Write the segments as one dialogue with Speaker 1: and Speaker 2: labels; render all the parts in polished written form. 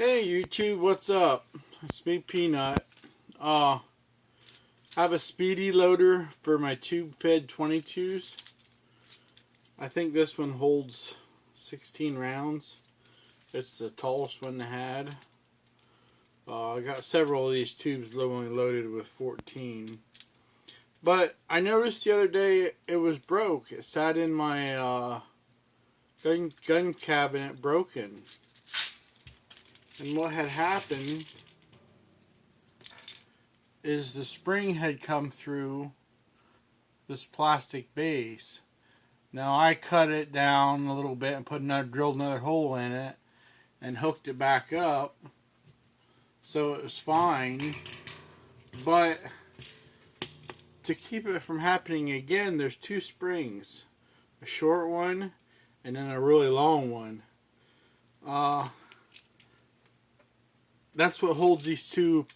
Speaker 1: Hey YouTube, what's up? It's me, Peanut. I have a Spee-d-loader for my tube-fed 22s. I think this one holds 16 rounds. It's the tallest one I had. I got several of these tubes only loaded with 14. But I noticed the other day it was broke. It sat in my gun cabinet broken. And what had happened is the spring had come through this plastic base. Now I cut it down a little bit and drilled another hole in it and hooked it back up, so it was fine. But to keep it from happening again, there's two springs, a short one and then a really long one. That's what holds these two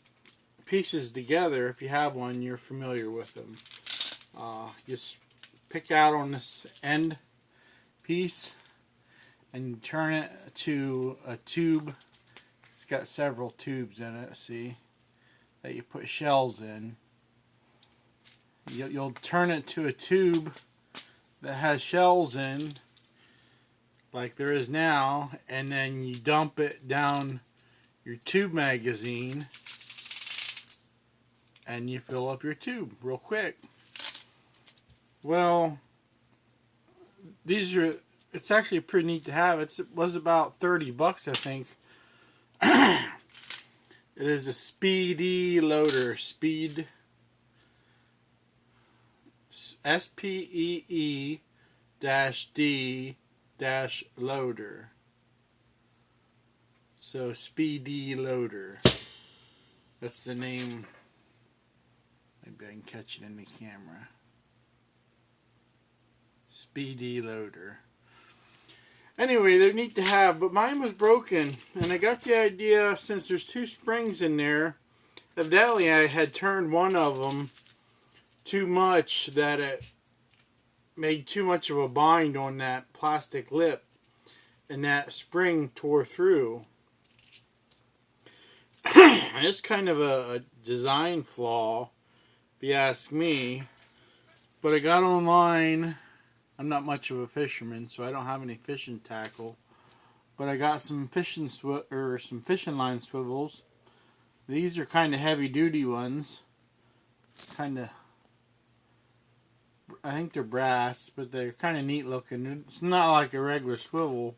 Speaker 1: pieces together. If you have one, you're familiar with them. Just pick out on this end piece and turn it to a tube. It's got several tubes in it, see, that you put shells in. You'll turn it to a tube that has shells in, like there is now, and then you dump it down your tube magazine and you fill up your tube real quick. Well, it's actually pretty neat to have. It was about 30 bucks, I think. It is a Spee-d-loader. Speed, SPEE-D-loader. So Spee-d-loader. That's the name. Maybe I can catch it in the camera. Spee-d-loader. Anyway, they're neat to have, but mine was broken, and I got the idea, since there's two springs in there, evidently I had turned one of them too much, that it made too much of a bind on that plastic lip, and that spring tore through. It's kind of a design flaw, if you ask me. But I got online. I'm not much of a fisherman, so I don't have any fishing tackle. But I got some fishing line swivels. These are kind of heavy duty ones. I think they're brass, but they're kind of neat looking. It's not like a regular swivel,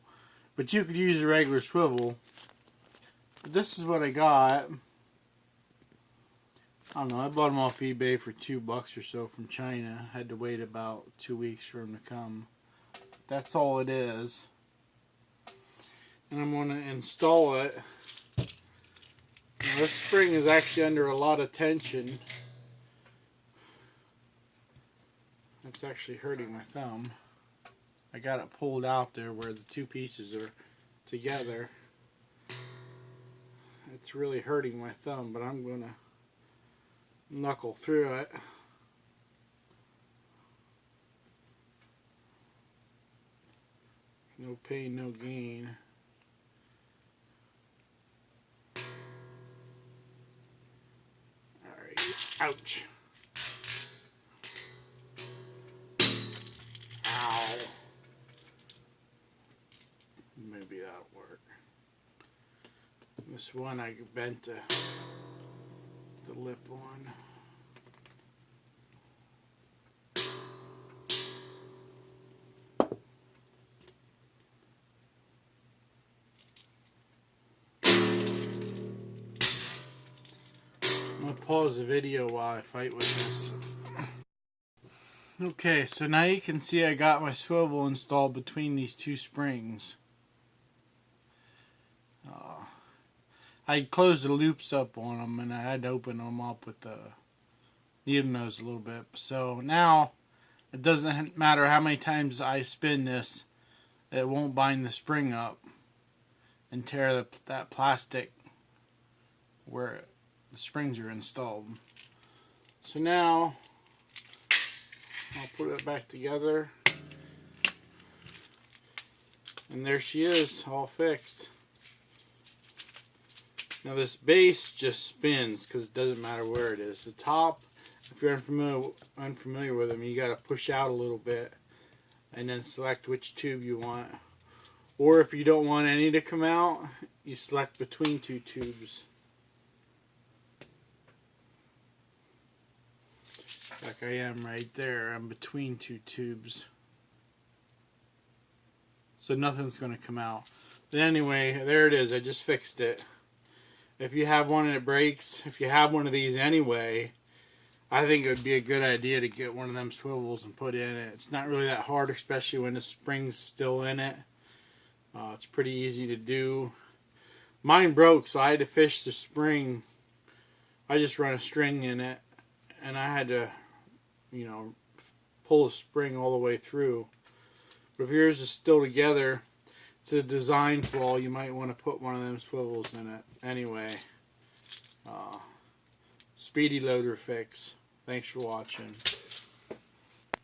Speaker 1: but you could use a regular swivel. But this is what I got. I don't know, I bought them off eBay for $2 or so from China. Had to wait about 2 weeks for them to come. That's all it is. And I'm going to install it. Now, this spring is actually under a lot of tension. It's actually hurting my thumb. I got it pulled out there where the two pieces are together. It's really hurting my thumb, but I'm going to knuckle through it. No pain, no gain. Alright, ouch. Ow. Maybe that'll work. This one I bent the lip on. I'm going to pause the video while I fight with this. Okay, so now you can see I got my swivel installed between these two springs. I closed the loops up on them, and I had to open them up with the needle nose a little bit. So now it doesn't matter how many times I spin this, it won't bind the spring up and tear that plastic where the springs are installed. So now I'll put it back together, and there she is, all fixed. Now this base just spins because it doesn't matter where it is. The top, if you're unfamiliar with them, you got to push out a little bit and then select which tube you want. Or if you don't want any to come out, you select between two tubes. Like I am right there. I'm between two tubes. So nothing's going to come out. But anyway, there it is. I just fixed it. If you have one and it breaks, if you have one of these anyway, I think it would be a good idea to get one of them swivels and put in it. It's not really that hard, especially when the spring's still in it. It's pretty easy to do. Mine broke, so I had to fish the spring. I just run a string in it, and I had to, pull the spring all the way through. But if yours is still together, it's a design flaw. You might want to put one of them swivels in it. Anyway, Spee-d-loader fix. Thanks for watching.